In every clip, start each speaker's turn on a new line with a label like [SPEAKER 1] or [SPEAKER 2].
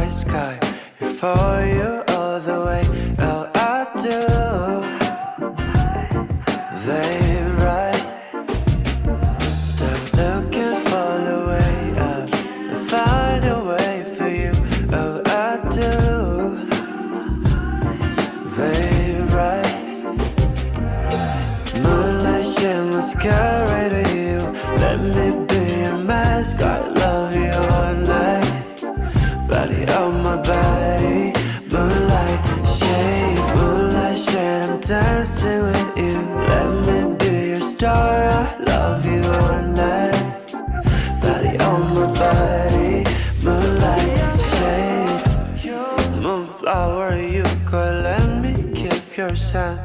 [SPEAKER 1] night sky. Here for you all the way. Oh, I do. They right. Stop looking for the way out. I'll find a way for you. Oh, I do. They right. Moonlight shine masquerade to you. Let me be your mask. I love you all night. Body on my body. Moonlight shade, I'm dancing with you. Let me be your star. I love you all night. Body on my body. Moonlight shade. Moonflower, you could let me give your scent.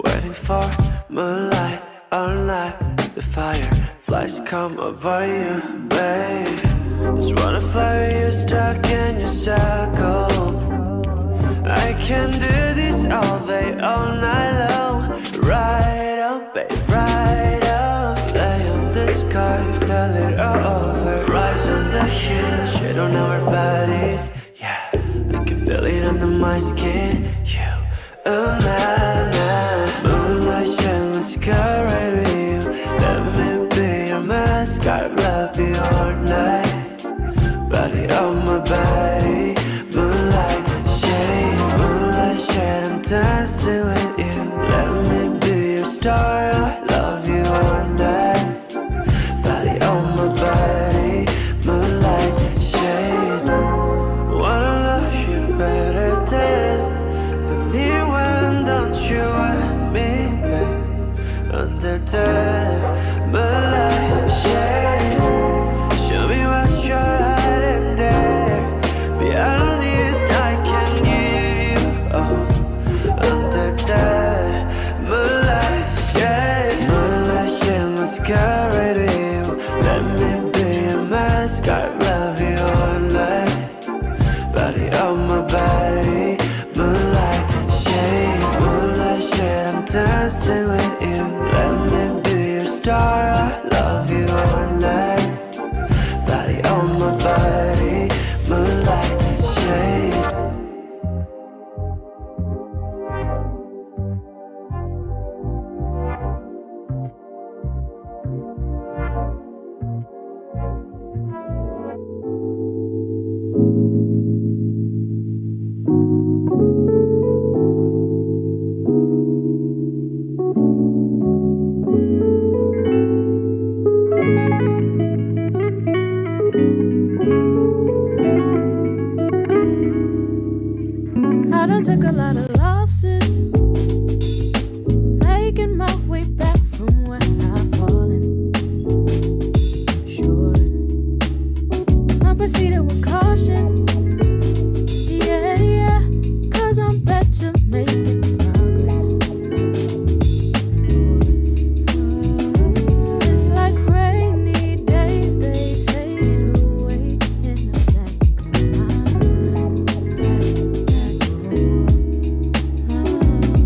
[SPEAKER 1] Waiting for moonlight all night. The fireflies come over you, babe. Just wanna fly with you, stuck in your circles. I can do this all day, all night long. Right on, babe, right on. Lay on the sky, feel it all over. Rise on the hill, shade on our bodies. Yeah, I can feel it under my skin. You, oh, nah, nah. Moonlight shine, masquerade with you. Let me be your mask, I love you all night. Body on my body, moonlight shade, I'm dancing with you. Let me be your star, I love you all night. Body on my body, moonlight shade. Wanna love you better than anyone, don't you want me, babe? Under the moonlight shade, show me what you're hiding there. Beyond this I can give you all. Under the moonlight shade, masquerade with you. Let me be your mask, I love you all night. Body on my body, moonlight shade, I'm dancing with you. Let me be your star, I love you all night. Body on my body, moonlight shade.
[SPEAKER 2] I done took a lot of losses, making my way back from where I've fallen short. I proceeded with caution, yeah, yeah, 'cause I'm better making progress. It's like rainy days, they fade away in the back of my mind. Back, back, oh.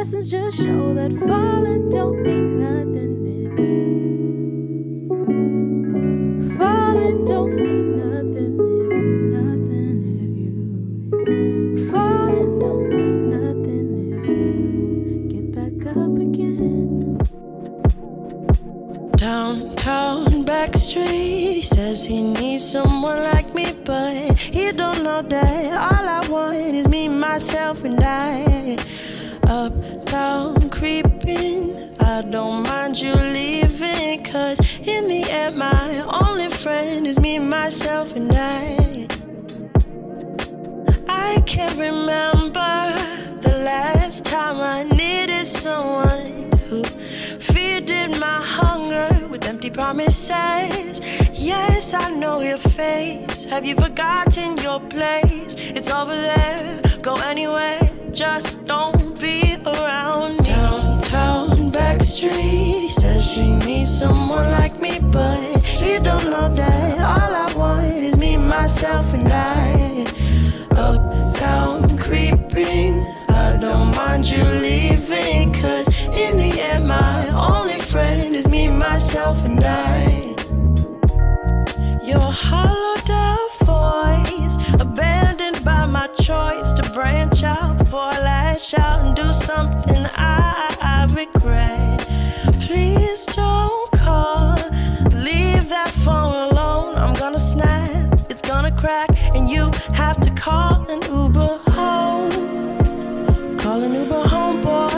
[SPEAKER 2] lessons just show that falling don't mean nothing if you. Falling don't mean nothing if you. Nothing if you. Falling don't mean nothing if you get back up again.
[SPEAKER 3] Downtown Backstreet, he says he needs someone like me, but he don't know that all I want is me, myself, and I. Uptown creeping, I don't mind you leaving, cause in the end my only friend is me, myself, and I can't remember the last time I needed someone who feed my hunger with empty promises. Yes, I know your face. Have you forgotten your place? It's over there. Go anywhere, just don't be around me. Downtown Backstreet, he says she needs someone like me, but she don't know that all I want is me, myself, and I. Uptown creeping, I don't mind you leaving, cause in the end my only friend is me, myself, and I. Your hollowed out voice, abandoned by my choice to branch out before I lash out and do something I regret. Please don't call, leave that phone alone. I'm gonna snap, it's gonna crack, and you have to call an Uber home. Call an Uber home, boy.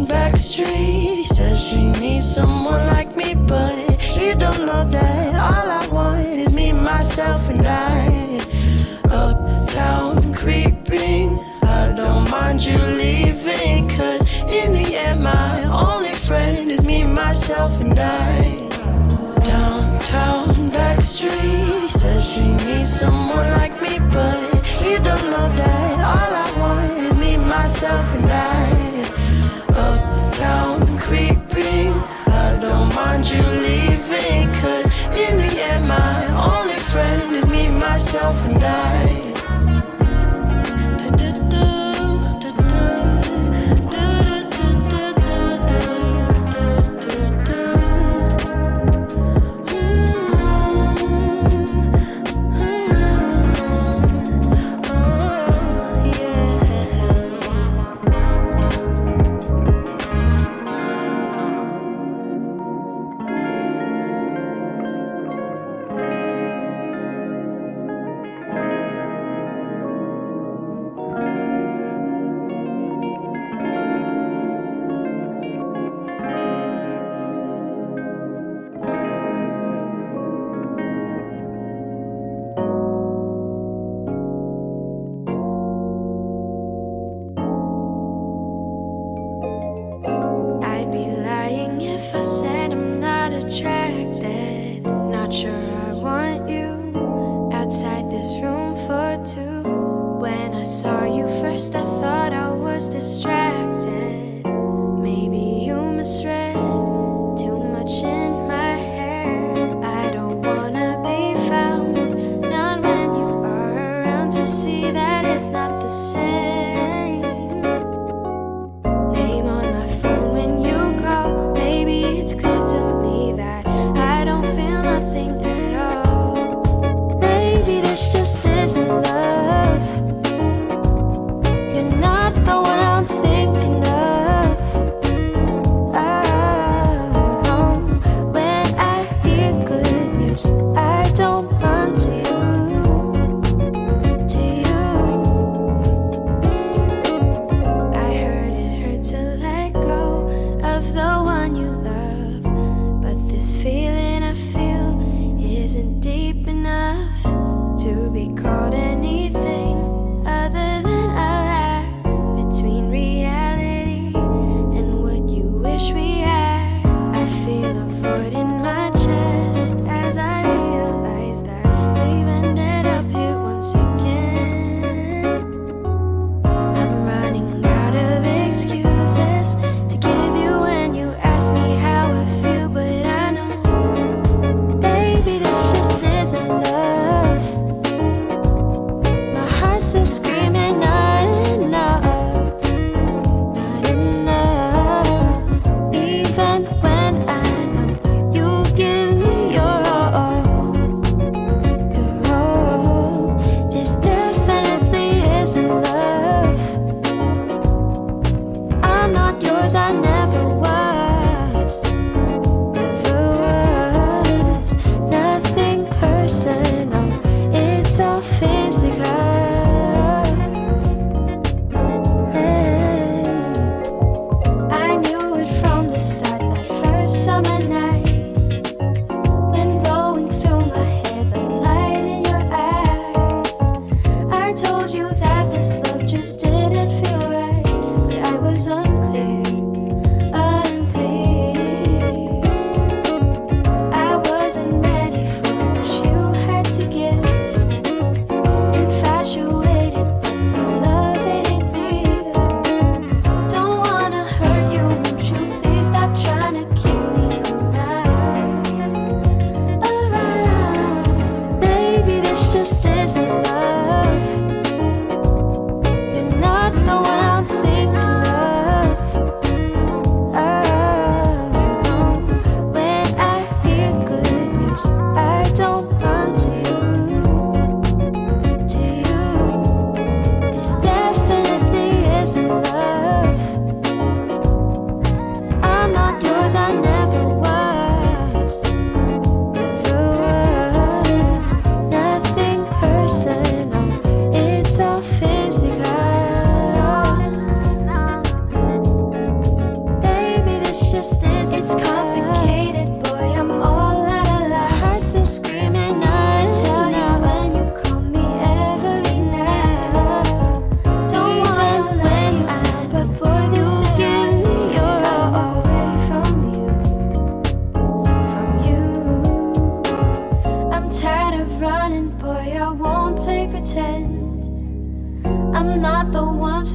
[SPEAKER 3] Backstreet, he says she needs someone like me, but she don't know that all I want is me, myself, and I. Uptown creeping, I don't mind you leaving, cause in the end my only friend is me, myself, and I. Downtown Backstreet, he says she needs someone like me, but she don't know that all I want is me, myself, and I. Uptown creeping, I don't mind you leaving, cause in the end my only friend is me, myself, and I.
[SPEAKER 2] You're not the one I'm thinking of.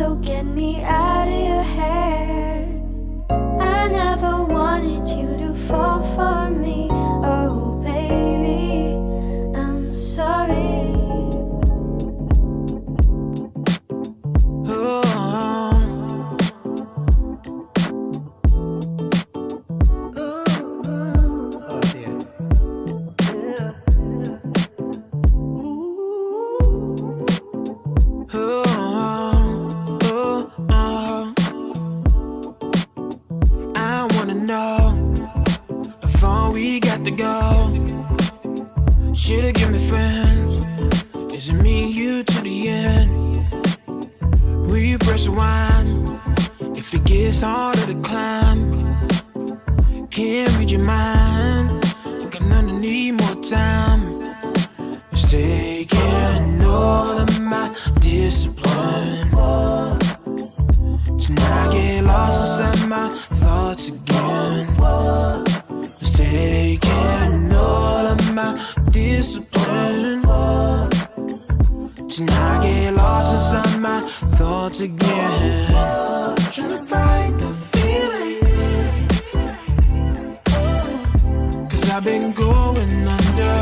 [SPEAKER 2] so get me out of your head. I never wanted you to fall for me. Oh baby, I'm sorry.
[SPEAKER 1] To go, should've given me friends. Is it me and you to the end? Will you press rewind if it gets harder to climb? Can't read your mind, got nothing to need more time. It's taking all of my discipline to not get lost inside my thoughts again. It's taking all of my discipline to not get lost inside my thoughts again. Trying to fight the feeling, 'cause I've been going under.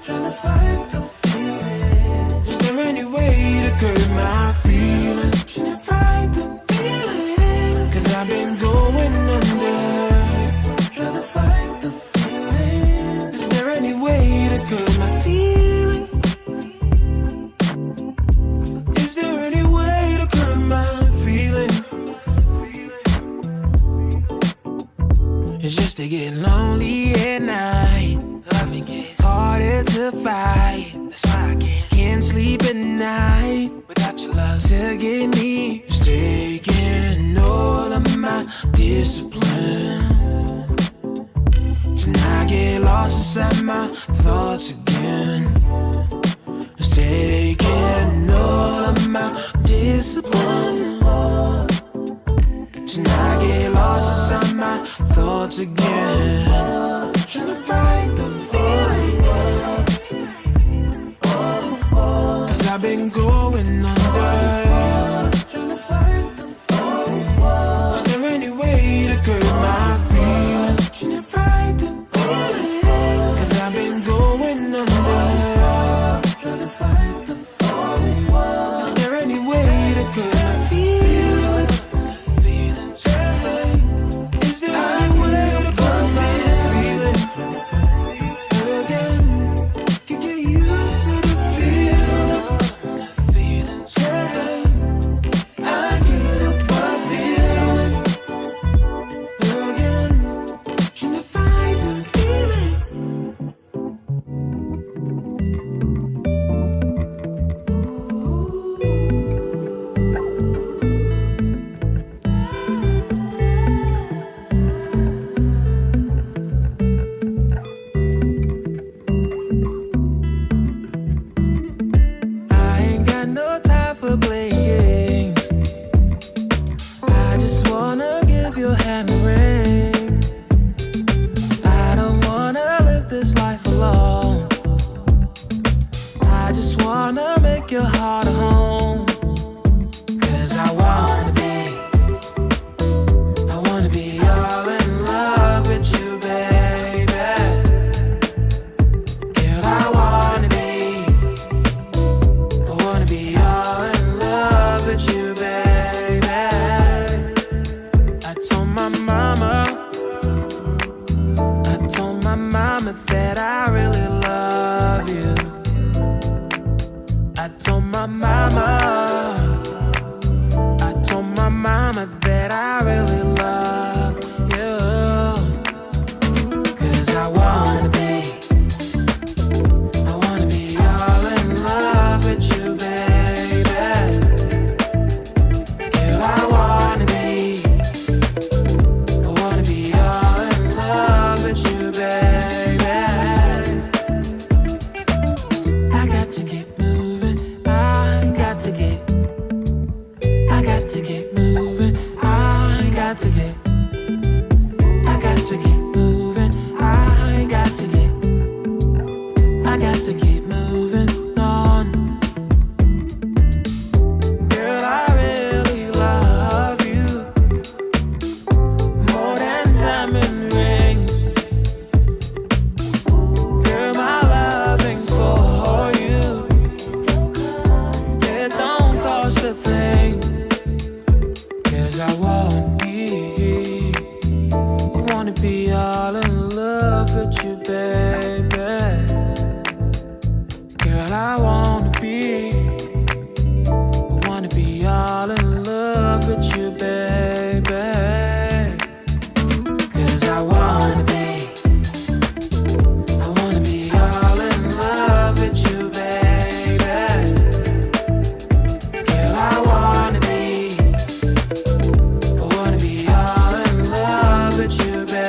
[SPEAKER 1] Trying to fight the feeling. Is there any way to curb my feelings? Trying to fight the feeling, 'cause I've been going under. Trying to fight the feeling. Is there any way to curb my feelings? Is there any way to curb my feelings? It's just to get lonely at night. Loving is harder to fight. That's why I can't sleep at night without your love to get me. It's taking all of my discipline to not get lost inside my thoughts again. It's taking all of my discipline to not get lost inside my thoughts again. Trying to fight the feeling, 'cause I've been going under. Trying to fight the feeling. Is there any way to curb my feelings? Trying to fight the feeling, 'cause I've been going under. Trying to fight the feeling. Is there any way to curb my feelings? Is there any way to curb my feelings? Again, can get used to the feeling. I get up my feeling. Again, trying to find the feeling. I ain't got no time for playing games. I just wanna give your hand a ring. I don't wanna live this life alone. I just wanna make your heart a home. 'Cause I wanna be all in love with you, baby. Girl, I wanna be all in love with you, baby. I told my mama that I really love you. I told my mama that I really love you. 'Cause I wanna be all in love with you, baby. Girl, I wanna be all in love with you, baby. I got to get moving. I got to get moving. I got to get moving. I got to get moving on. Girl, I really a thing. 'Cause I wanna be all in love with you, baby. Girl, I wanna be all in love with you, baby. 'Cause I wanna be all in love with you, baby. Girl, I wanna be all in love with you, baby.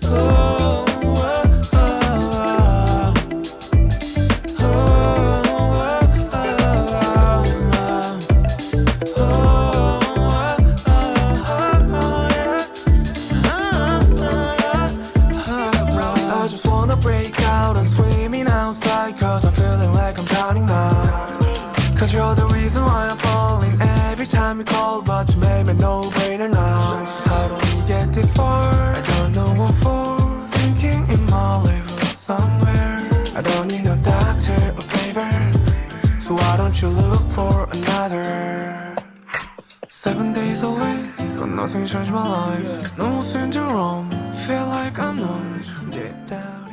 [SPEAKER 1] Oh, oh, oh, oh,
[SPEAKER 4] I just wanna break out and swimming outside, 'cause I'm feeling like I'm drowning now. 'Cause you're the reason why I'm falling every time you call, but you made me no-brainer now. How do we get this far? I don't know what for. Sinking in my liver somewhere. I don't need no doctor or favor, so why don't you look for another? 7 days away, got nothing changed my life. No seem to wrong, feel like I'm numb deep down.